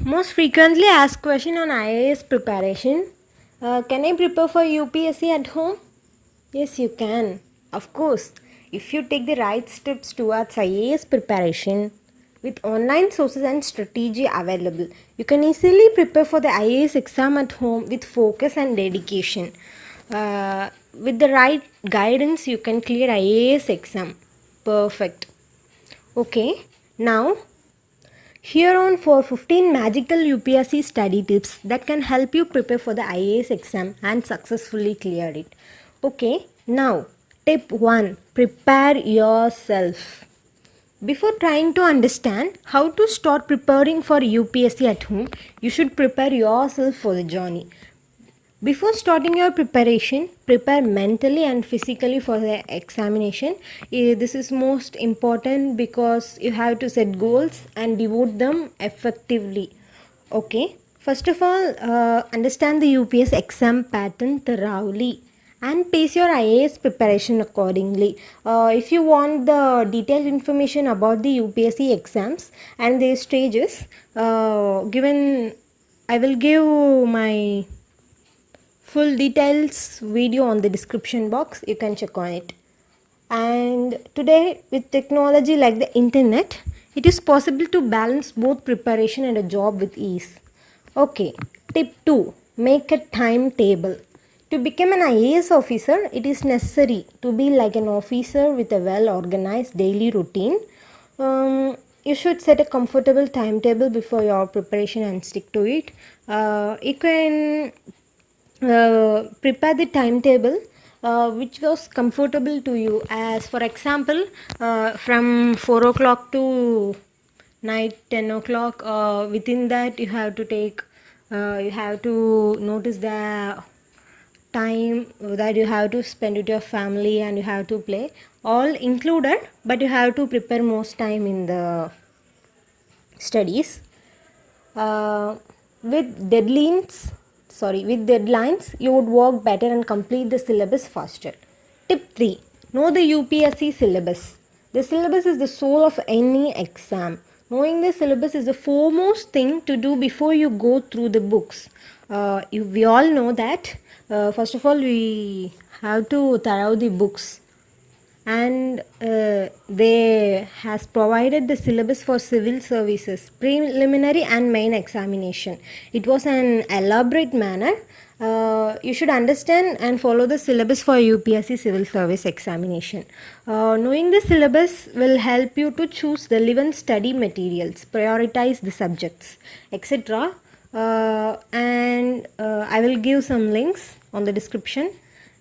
Most frequently asked question on IAS preparation. Can I prepare for UPSC at home? Yes, you can. Of course, if you take the right steps towards IAS preparation with online sources and strategy available, you can easily prepare for the IAS exam at home with focus and dedication. With the right guidance, you can clear IAS exam. Perfect. Okay, now here on for 15 magical UPSC study tips that can help you prepare for the IAS exam and successfully clear it. Okay, now tip 1, prepare yourself. Before trying to understand how to start preparing for UPSC at home, you should prepare yourself for the journey. Before starting your preparation, prepare mentally and physically for the examination. This is most important because you have to set goals and devote them effectively. Okay, first of all, understand the UPS exam pattern thoroughly and pace your IAS preparation accordingly. If you want the detailed information about the UPSC exams and their stages, given I will give my full details video on the description box. You can check on it. And today, with technology like the internet, it is possible to balance both preparation and a job with ease. Okay, tip 2, make a timetable. To become an IAS officer, it is necessary to be like an officer with a well organized daily routine. You should set a comfortable timetable before your preparation and stick to it. You can prepare the timetable which was comfortable to you, as for example from 4 o'clock to night 10 o'clock. Within that you have to take you have to notice the time that you have to spend with your family and you have to play all included, but you have to prepare most time in the studies. uh, with deadlines you would work better and complete the syllabus faster. Tip 3, know the UPSC syllabus. The syllabus is the soul of any exam. Knowing the syllabus is the foremost thing to do before you go through the books. We all know that first of all we have to thorough the books, and they has provided the syllabus for civil services preliminary and main examination. It was an elaborate manner. You should understand and follow the syllabus for UPSC civil service examination. Knowing the syllabus will help you to choose relevant study materials, prioritize the subjects, etc. And I will give some links on the description.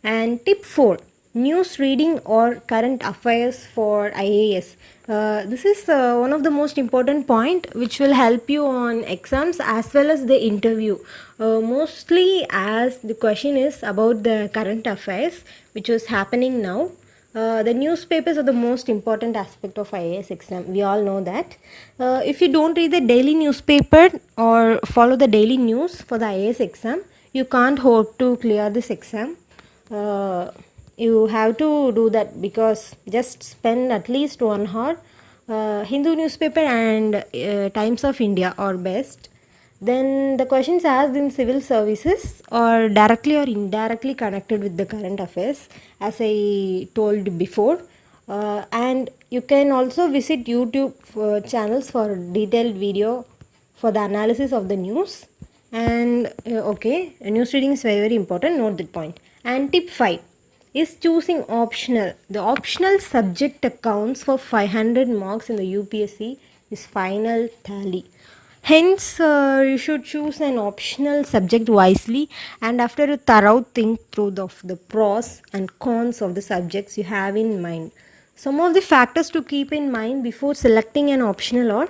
And tip 4, news reading or current affairs for IAS. This is one of the most important point which will help you on exams as well as the interview. Mostly as the question is about the current affairs which was happening now. The newspapers are the most important aspect of IAS exam. We all know that. If you don't read the daily newspaper or follow the daily news for the IAS exam, you can't hope to clear this exam. You have to do that because just spend at least 1 hour. Hindu newspaper and Times of India are best. Then the questions asked in civil services are directly or indirectly connected with the current affairs, as I told before. And you can also visit YouTube channels for detailed video for the analysis of the news. And okay, news reading is very, very important. Note that point. And tip 5 is choosing optional. The optional subject accounts for 500 marks in the UPSC is final tally. Hence, you should choose an optional subject wisely and after a thorough think through of the pros and cons of the subjects you have in mind. Some of the factors to keep in mind before selecting an optional are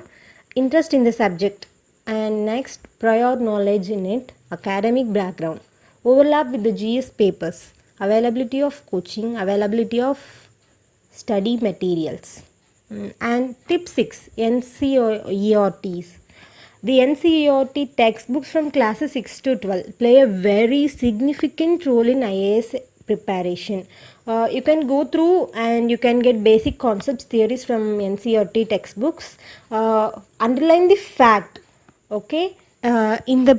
interest in the subject, and next, prior knowledge in it, academic background, overlap with the GS papers, availability of coaching, availability of study materials. And tip 6, NCERTs. The NCERT textbooks from classes 6 to 12 play a very significant role in IAS preparation. You can go through and you can get basic concepts, theories from NCERT textbooks. Underline the fact Okay. In the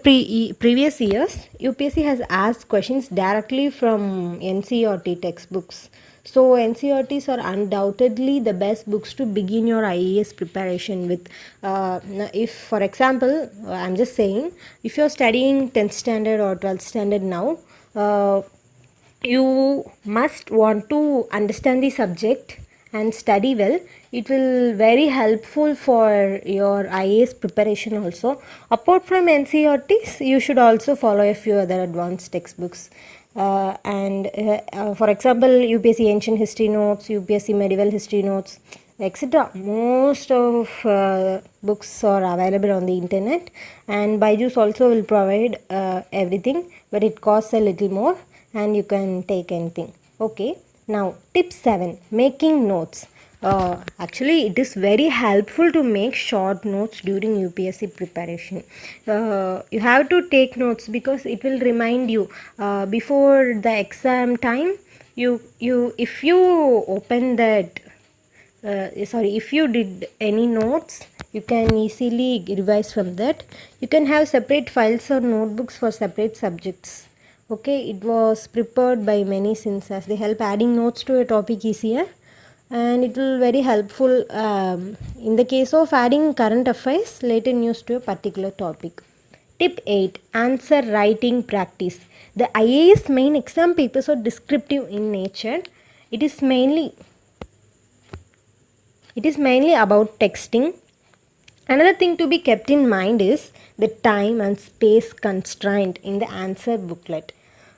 previous years, UPSC has asked questions directly from NCERT textbooks. So NCERTs are undoubtedly the best books to begin your IAS preparation with. If, for example, I'm just saying, if you're studying 10th standard or 12th standard now, uh, you must want to understand the subject and study well. It will very helpful for your IAS preparation also. Apart from NCERTs, you should also follow a few other advanced textbooks. For example, UPSC ancient history notes, UPSC medieval history notes, etc. Most of books are available on the internet, and Byju's also will provide everything, but it costs a little more and you can take anything. Okay, now tip 7, making notes. Actually, it is very helpful to make short notes during UPSC preparation. You have to take notes because it will remind you before the exam time. You if you open that if you did any notes, you can easily revise from that. You can have separate files or notebooks for separate subjects. Okay, it was prepared by many since as they help adding notes to a topic easier, and it will very helpful in the case of adding current affairs later news to a particular topic. Tip 8, answer writing practice. The IAS main exam papers are descriptive in nature. It is mainly about texting. Another thing to be kept in mind is the time and space constraint in the answer booklet.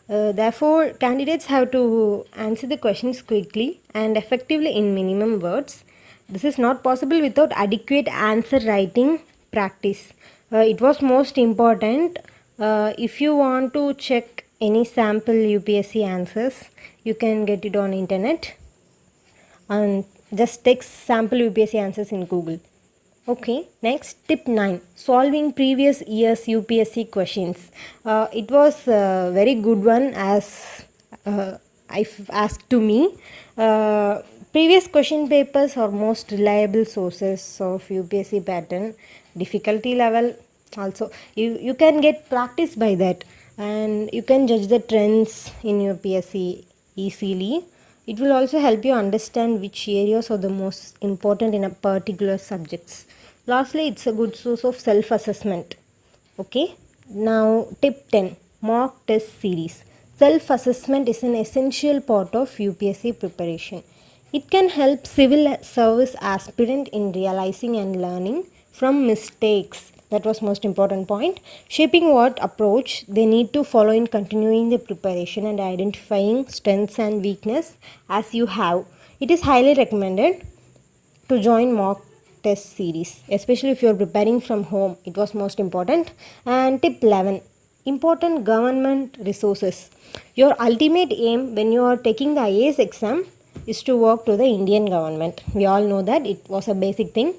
Therefore, candidates have to answer the questions quickly and effectively in minimum words. This is not possible without adequate answer writing practice. It was most important. If you want to check any sample UPSC answers, you can get it on internet and just text sample UPSC answers in Google. Okay, next tip 9, solving previous year's UPSC questions. It was a very good one as asked to me. Previous question papers are most reliable sources of UPSC pattern, difficulty level also. You can get practice by that, and you can judge the trends in UPSC easily. It will also help you understand which areas are the most important in a particular subjects. Lastly, it's a good source of self-assessment. Okay. Now, tip 10, mock test series. Self-assessment is an essential part of UPSC preparation. It can help civil service aspirant in realizing and learning from mistakes. That was most important point. Shaping what approach they need to follow in continuing the preparation and identifying strengths and weakness as you have. It is highly recommended to join mock test series, especially if you are preparing from home. It was most important. And tip 11, important government resources. Your ultimate aim when you are taking the IAS exam is to work to the Indian government. We all know that it was a basic thing.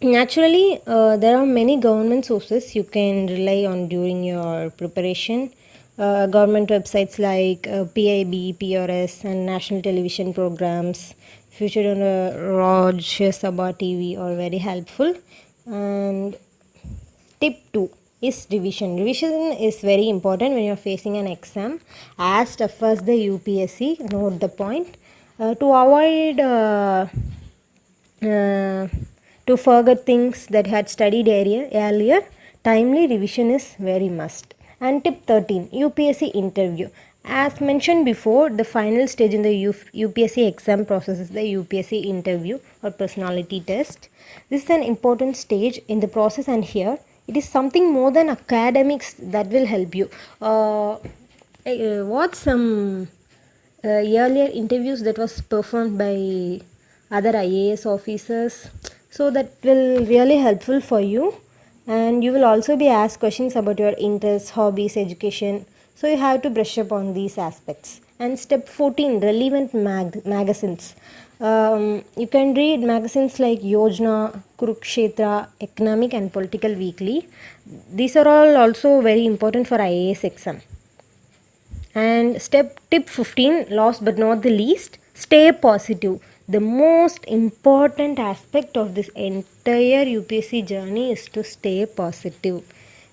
Naturally, there are many government sources you can rely on during your preparation. Government websites like PIB, PRS, and national television programs featured on Raj Sabha TV are very helpful. And tip 2 is revision. Revision is very important when you're facing an exam as tough as the UPSC. Note the point. To avoid to forget things that had studied earlier, timely revision is very must. And tip 13, UPSC interview. As mentioned before, the final stage in the UPSC exam process is the UPSC interview or personality test. This is an important stage in the process, and here it is something more than academics that will help you. What some earlier interviews that was performed by other IAS officers, so that will really helpful for you, and you will also be asked questions about your interests, hobbies, education, so you have to brush up on these aspects. And step 14, relevant magazines. You can read magazines like Yojana, Kurukshetra, Economic and Political Weekly. These are all also very important for IAS exam. And tip 15, last but not the least, stay positive. The most important aspect of this entire UPSC journey is to stay positive.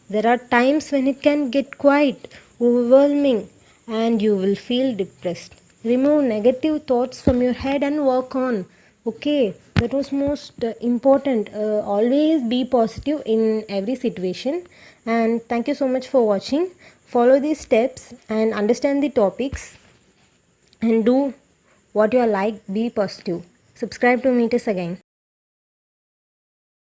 There are times when it can get quite overwhelming and you will feel depressed. Remove negative thoughts from your head and work on. Okay, that was most important. Always be positive in every situation. And thank you so much for watching. Follow these steps and understand the topics and do what you are like. Be positive. Subscribe to meet us again.